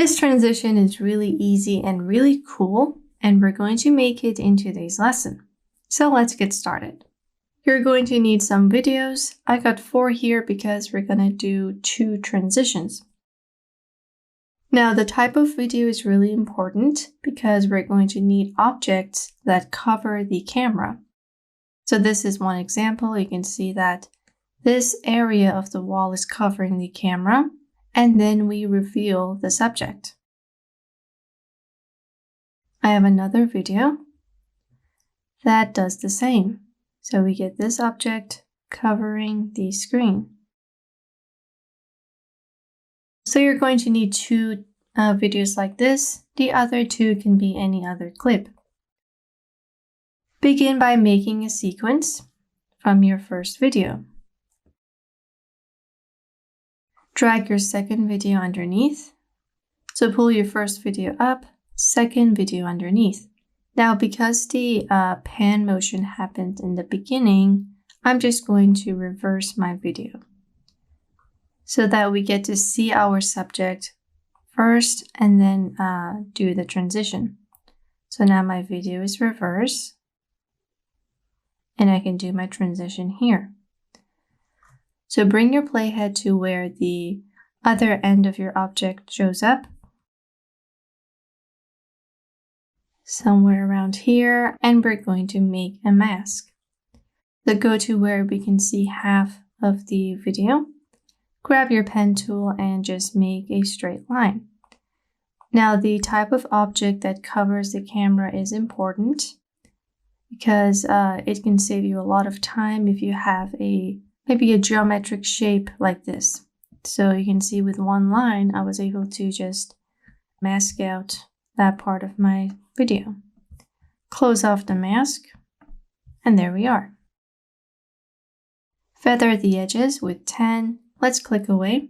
This transition is really easy and really cool, and we're going to make it in today's lesson. So let's get started. You're going to need some videos. I got 4 here because we're going to do 2 transitions. Now, the type of video is really important because we're going to need objects that cover the camera. So this is one example. You can see that this area of the wall is covering the camera, and then we reveal the subject. I have another video that does the same. So we get this object covering the screen. So you're going to need 2 videos like this. The other 2 can be any other clip. Begin by making a sequence from your first video. Drag your second video underneath. So pull your first video up, second video underneath. Now, because the pan motion happened in the beginning, I'm just going to reverse my video so that we get to see our subject first and then do the transition. So now my video is reversed and I can do my transition here. So bring your playhead to where the other end of your object shows up. Somewhere around here, and we're going to make a mask. So go to where we can see half of the video. Grab your pen tool and just make a straight line. Now, the type of object that covers the camera is important because it can save you a lot of time if you have maybe a geometric shape like this. So you can see with one line, I was able to just mask out that part of my video. Close off the mask, and there we are. Feather the edges with 10. Let's click away,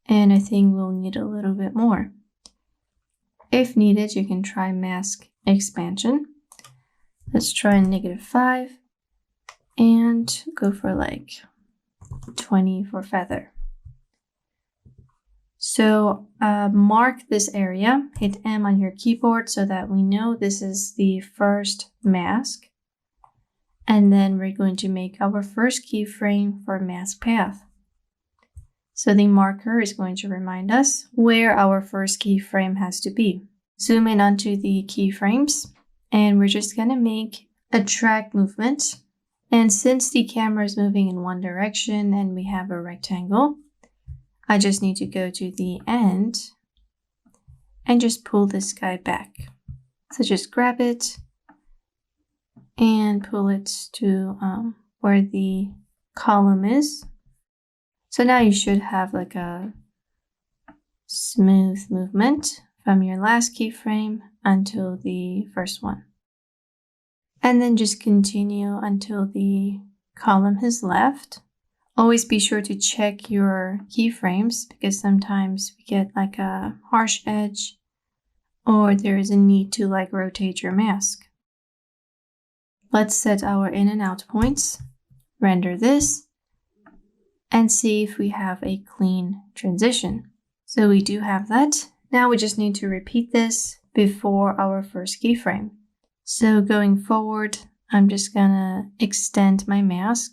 and I think we'll need a little bit more. If needed, you can try mask expansion. Let's try -5 and go for like 20 for feather. So mark this area, hit M on your keyboard so that we know this is the first mask. And then we're going to make our first keyframe for mask path. So the marker is going to remind us where our first keyframe has to be. Zoom in onto the keyframes, and we're just going to make a drag movement. And since the camera is moving in one direction and we have a rectangle, I just need to go to the end and just pull this guy back. So just grab it and pull it to where the column is. So now you should have like a smooth movement from your last keyframe until the first one. And then just continue until the column is left. Always be sure to check your keyframes because sometimes we get like a harsh edge or there is a need to like rotate your mask. Let's set our in and out points, render this, and see if we have a clean transition. So we do have that. Now we just need to repeat this before our first keyframe. So going forward, I'm just gonna extend my mask.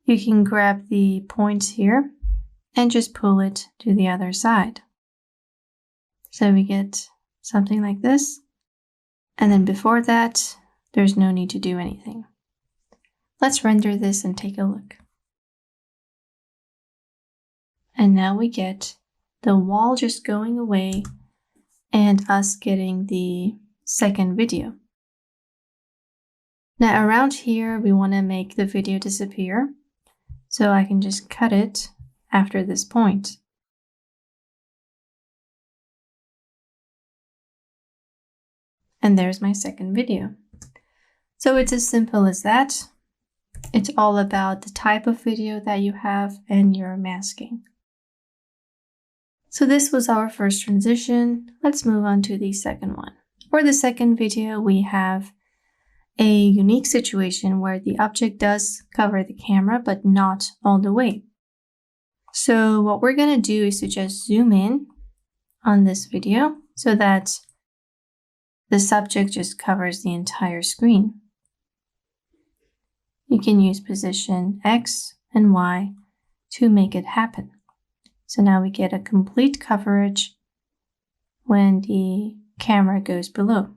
You can grab the points here and just pull it to the other side. So we get something like this. And then before that, there's no need to do anything. Let's render this and take a look. And now we get the wall just going away and us getting the second video. Now around here, we want to make the video disappear. So I can just cut it after this point. And there's my second video. So it's as simple as that. It's all about the type of video that you have and your masking. So this was our first transition. Let's move on to the second one. For the second video, we have a unique situation where the object does cover the camera, but not all the way. So what we're going to do is to just zoom in on this video so that the subject just covers the entire screen. You can use position X and Y to make it happen. So now we get a complete coverage when the camera goes below.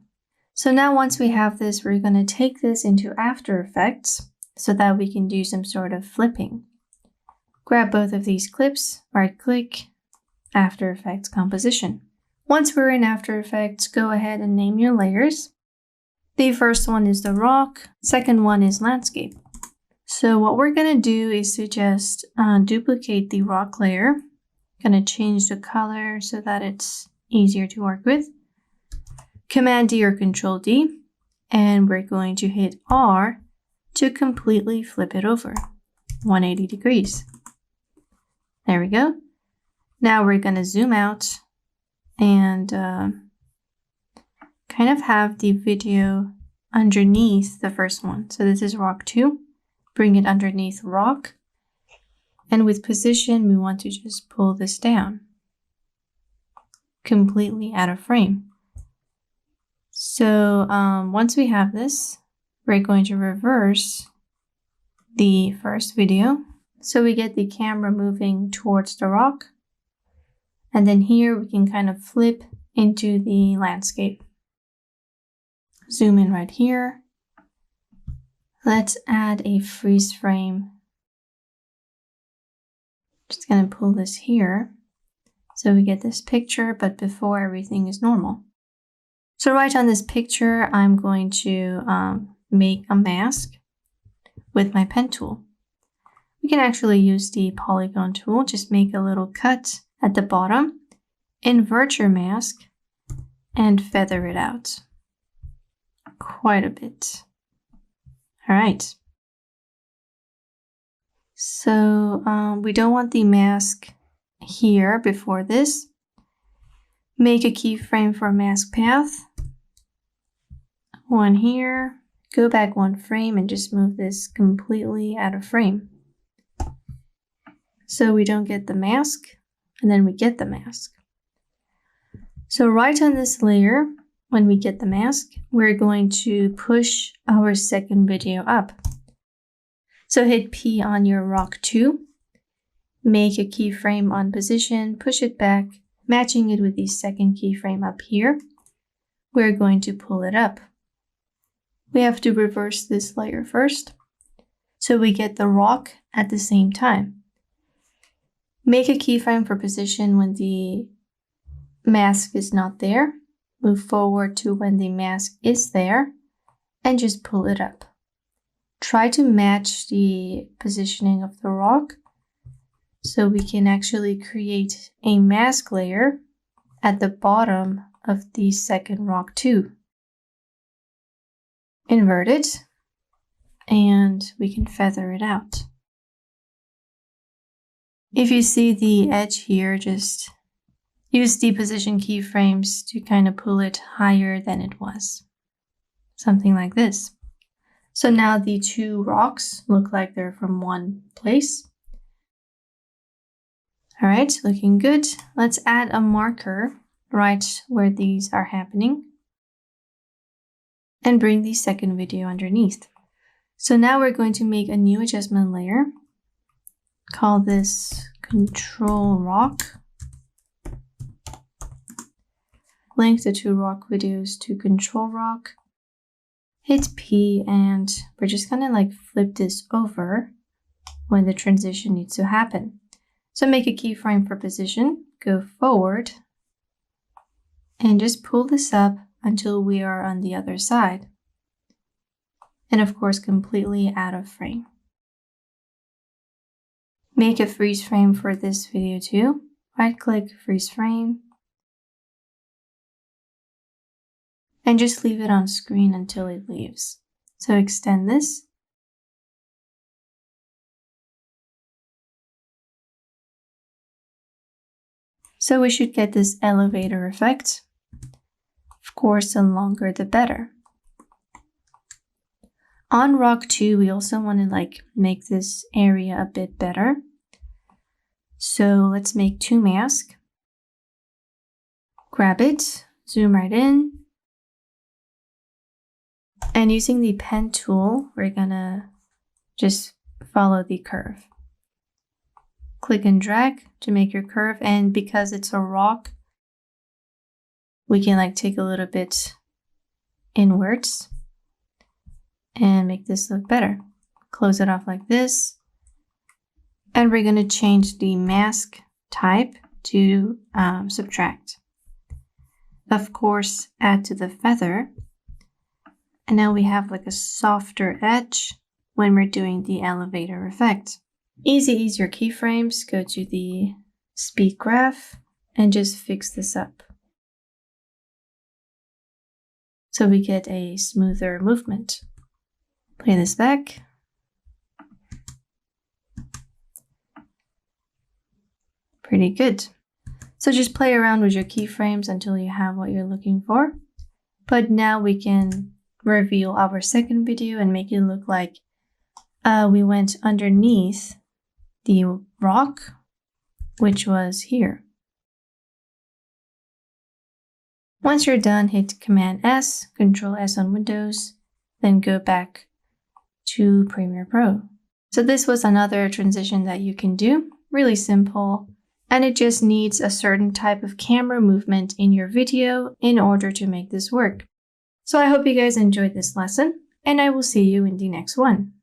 So now once we have this, we're going to take this into After Effects so that we can do some sort of flipping. Grab both of these clips, right-click, After Effects Composition. Once we're in After Effects, go ahead and name your layers. The first one is the rock, second one is landscape. So what we're going to do is to just duplicate the rock layer. Going to change the color so that it's easier to work with. Command D or Control D, and we're going to hit R to completely flip it over 180 degrees. There we go. Now we're going to zoom out and kind of have the video underneath the first one. So this is rock 2. Bring it underneath rock. And with position, we want to just pull this down completely out of frame. So once we have this, we're going to reverse the first video. So we get the camera moving towards the rock. And then here we can kind of flip into the landscape. Zoom in right here. Let's add a freeze frame. Just going to pull this here. So we get this picture, but before everything is normal. So right on this picture, I'm going to make a mask with my pen tool. We can actually use the polygon tool, just make a little cut at the bottom, invert your mask, and feather it out quite a bit. All right. So we don't want the mask here before this. Make a keyframe for mask path. One here. Go back one frame and just move this completely out of frame. So we don't get the mask, and then we get the mask. So right on this layer, when we get the mask, we're going to push our second video up. So hit P on your rock 2. Make a keyframe on position, push it back, matching it with the second keyframe up here. We're going to pull it up. We have to reverse this layer first, so we get the rock at the same time. Make a keyframe for position when the mask is not there. Move forward to when the mask is there, and just pull it up. Try to match the positioning of the rock, so we can actually create a mask layer at the bottom of the second rock 2. Invert it, and we can feather it out. If you see the edge here, just use the position keyframes to kind of pull it higher than it was. Something like this. So now the two rocks look like they're from one place. All right, looking good. Let's add a marker right where these are happening and bring the second video underneath. So now we're going to make a new adjustment layer. Call this Control Rock. Link the two rock videos to Control Rock. Hit P, and we're just gonna like flip this over when the transition needs to happen. So make a keyframe for position, go forward, and just pull this up until we are on the other side. And of course, completely out of frame. Make a freeze frame for this video too. Right click, freeze frame. And just leave it on screen until it leaves. So extend this. So we should get this elevator effect. Of course, the longer the better. On rock 2, we also want to like make this area a bit better. So let's make 2 masks. grab it, zoom right in, and using the pen tool, we're gonna just follow the curve. Click and drag to make your curve, and because it's a rock, we can like take a little bit inwards and make this look better. Close it off like this, and we're gonna change the mask type to subtract. Of course, add to the feather. And now we have like a softer edge when we're doing the elevator effect. Easy ease your keyframes, go to the speed graph and just fix this up, so we get a smoother movement. Play this back. Pretty good. So just play around with your keyframes until you have what you're looking for. But now we can reveal our second video and make it look like we went underneath the rock, which was here. Once you're done, hit Command S, Control S on Windows, then go back to Premiere Pro. So this was another transition that you can do, really simple, and it just needs a certain type of camera movement in your video in order to make this work. So I hope you guys enjoyed this lesson, and I will see you in the next one.